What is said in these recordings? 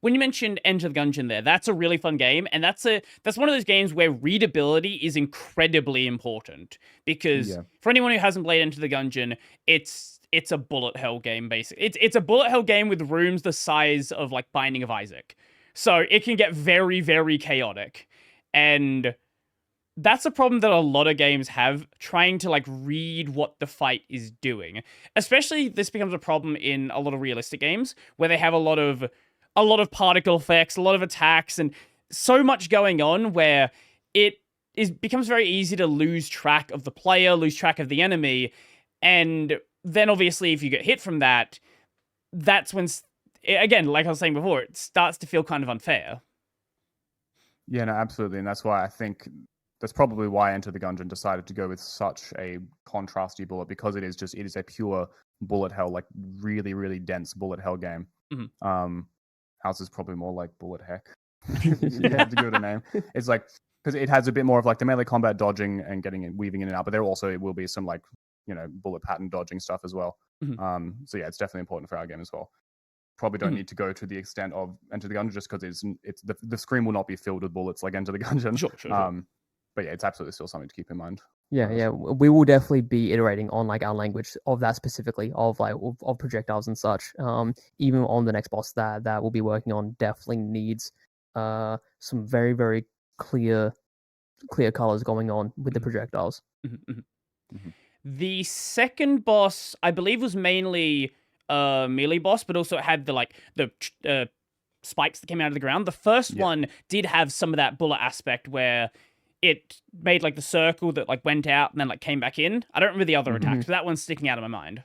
when you mentioned Enter the Gungeon there, that's a really fun game, and that's one of those games where readability is incredibly important, because Yeah. for anyone who hasn't played Enter the Gungeon, it's a bullet hell game basically. It's a bullet hell game with rooms the size of like Binding of Isaac. So it can get very, very chaotic. And that's a problem that a lot of games have, trying to like read what the fight is doing. Especially this becomes a problem in a lot of realistic games where they have a lot of particle effects, a lot of attacks, and so much going on where it becomes very easy to lose track of the player, lose track of the enemy, and then obviously if you get hit from that, that's when, again, like I was saying before, it starts to feel kind of unfair. Yeah, no, absolutely. And that's why I think that's probably why Enter the Gungeon decided to go with such a contrasty bullet, because it is a pure bullet hell, like really, really dense bullet hell game. Mm-hmm. House is probably more like bullet heck. You have to give it a name. It's like, because it has a bit more of like the melee combat dodging and weaving in and out, but there also will be some like, bullet pattern dodging stuff as well. Mm-hmm. So yeah, it's definitely important for our game as well. Probably don't need to go to the extent of Enter the Gungeon, just because it's the screen will not be filled with bullets like Enter the Gungeon. Sure. But yeah, it's absolutely still something to keep in mind. Yeah. We will definitely be iterating on like our language of that specifically, of like of projectiles and such. Even on the next boss that we'll be working on definitely needs some very, very clear colors going on with the projectiles. Mm-hmm. The second boss, I believe, was mainly melee boss, but also it had the spikes that came out of the ground. The first one did have some of that bullet aspect where it made like the circle that like went out and then like came back in. I don't remember the other attacks, but that one's sticking out of my mind.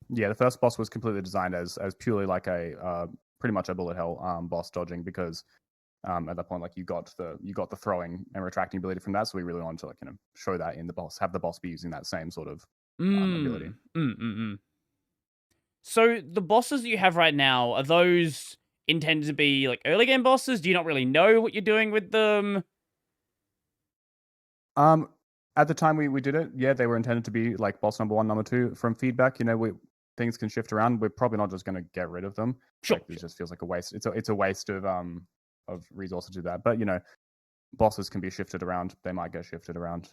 Yeah, the first boss was completely designed as purely like a pretty much a bullet hell boss dodging, because at that point, like you got the throwing and retracting ability from that, so we really wanted to like show that in the boss, have the boss be using that same sort of ability. So the bosses that you have right now, are those intended to be like early game bosses? Do you not really know what you're doing with them? At the time we did it, yeah, they were intended to be like boss number 1, number 2. From feedback, things can shift around. We're probably not just going to get rid of them. Sure. It just feels like a waste. It's a waste of resources to do that. But bosses can be shifted around. They might get shifted around.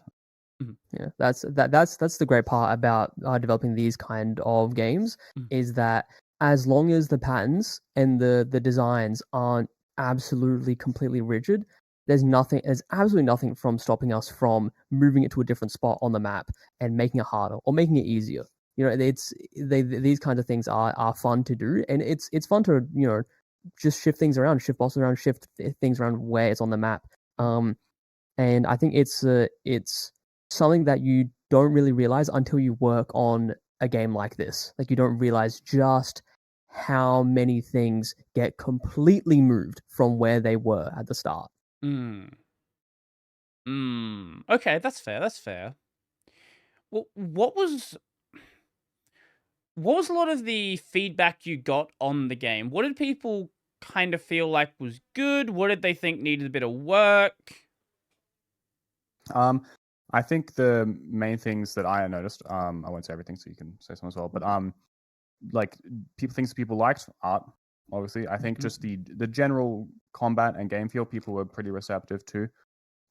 Yeah, that's the great part about developing these kind of games, is that as long as the patterns and the designs aren't absolutely completely rigid, there's absolutely nothing from stopping us from moving it to a different spot on the map and making it harder or making it easier. These kinds of things are fun to do, and it's fun to just shift things around, shift bosses around, shift things around where it's on the map. And I think it's something that you don't really realize until you work on a game like this. Like, you don't realize just how many things get completely moved from where they were at the start. Okay, that's fair. Well, what was a lot of the feedback you got on the game? What did people kind of feel like was good? What did they think needed a bit of work? I think the main things that I noticed, I won't say everything, so you can say some as well, but like things that people liked, art, obviously. I think just the general combat and game feel, people were pretty receptive to.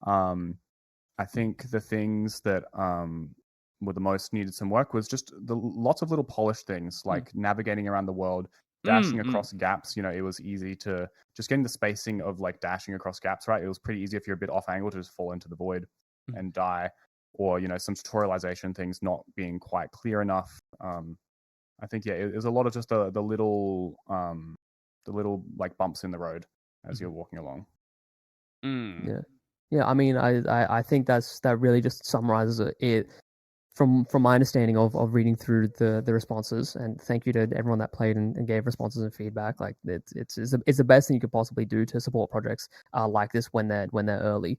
I think the things that were the most needed some work was just the lots of little polished things, like navigating around the world, dashing across gaps. It was easy to just getting the spacing of like dashing across gaps right. It was pretty easy if you're a bit off angle to just fall into the void and die, or some tutorialization things not being quite clear enough. I think it was a lot of just the little like bumps in the road as you're walking along. Yeah. I mean, I think that really just summarizes it. From my understanding of reading through the responses, and thank you to everyone that played and gave responses and feedback. Like, it's the best thing you could possibly do to support projects like this when they're early.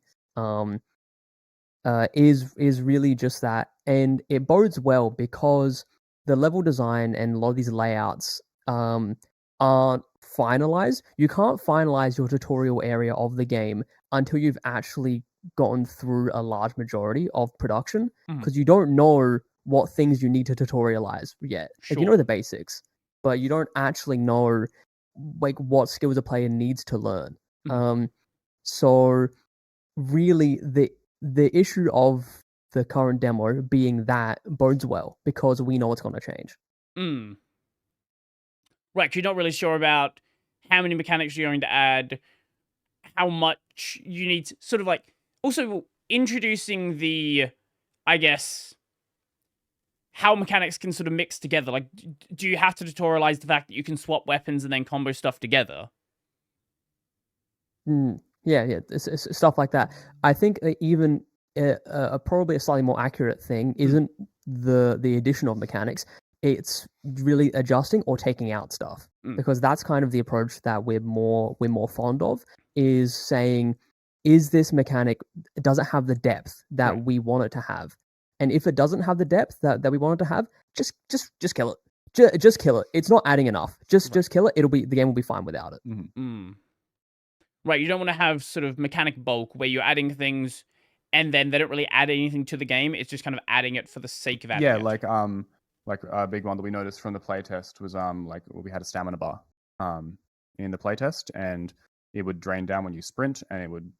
Is really just that, and it bodes well because the level design and a lot of these layouts aren't finalized. You can't finalize your tutorial area of the game until you've actually gotten through a large majority of production, because you don't know what things you need to tutorialize yet. Sure. Like, you know the basics, but you don't actually know what skills a player needs to learn. Mhm. So really, the issue of the current demo being that bodes well because we know it's going to change. Mm. Right, you're not really sure about how many mechanics you're going to add, how much you need to sort of like also introducing the, I guess, how mechanics can sort of mix together. Like, do you have to tutorialize the fact that you can swap weapons and then combo stuff together? Yeah, it's stuff like that. I think even probably a slightly more accurate thing isn't the addition of mechanics. It's really adjusting or taking out stuff because that's kind of the approach that we're more fond of. Is saying, is this mechanic, does it have the depth that Right. we want it to have? And if it doesn't have the depth that we want it to have, just kill it. Just kill it. It's not adding enough. Just kill it. The game will be fine without it. Right, you don't want to have sort of mechanic bulk where you're adding things and then they don't really add anything to the game. It's just kind of adding it for the sake of adding it. Like a big one that we noticed from the playtest was like we had a stamina bar in the playtest, and it would drain down when you sprint, and it would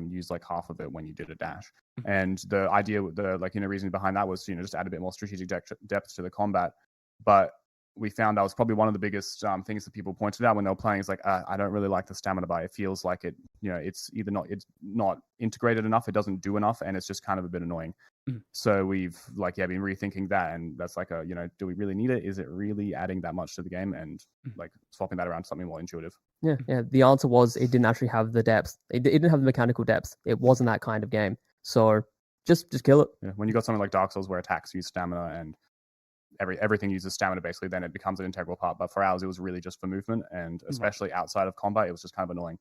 use like half of it when you did a dash. And the idea, reason behind that was just add a bit more strategic depth to the combat. But we found that was probably one of the biggest things that people pointed out when they were playing. Is like, I don't really like the stamina bar. It feels like it's either not integrated enough, it doesn't do enough, and it's just kind of a bit annoying. So we've been rethinking that, and that's like do we really need it? Is it really adding that much to the game? And like swapping that around to something more intuitive. Yeah. The answer was it didn't actually have the depth. It didn't have the mechanical depth. It wasn't that kind of game. So just kill it. Yeah. When you got something like Dark Souls where attacks use stamina and everything uses stamina basically, then it becomes an integral part. But for ours, it was really just for movement, and especially outside of combat, it was just kind of annoying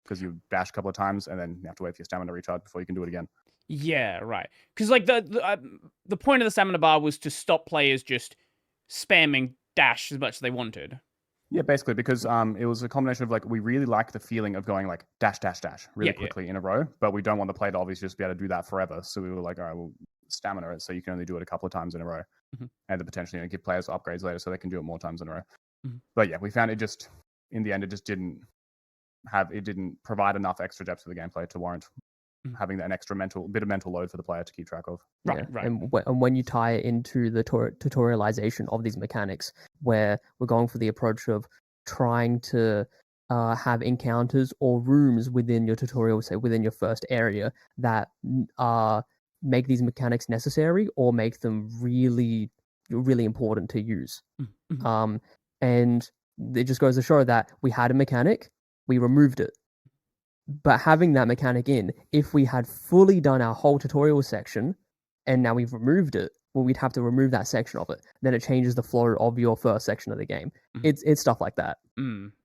because you dash a couple of times and then you have to wait for your stamina to recharge before you can do it again. Yeah, right. Because like the point of the stamina bar was to stop players just spamming dash as much as they wanted. Yeah, basically, because it was a combination of like we really like the feeling of going like dash really quickly in a row, but we don't want the player to obviously just be able to do that forever. So we were like, all right, we'll stamina it so you can only do it a couple of times in a row, and then potentially give players upgrades later so they can do it more times in a row. But yeah, we found it just in the end it just didn't provide enough extra depth to the gameplay to warrant having an extra bit of mental load for the player to keep track of. Right. And when you tie it into the tutorialization of these mechanics, where we're going for the approach of trying to have encounters or rooms within your tutorial, say within your first area, that make these mechanics necessary or make them really, really important to use. And it just goes to show that we had a mechanic, we removed it. But having that mechanic in, if we had fully done our whole tutorial section and now we've removed it, well, we'd have to remove that section of it. Then it changes the flow of your first section of the game. It's stuff like that.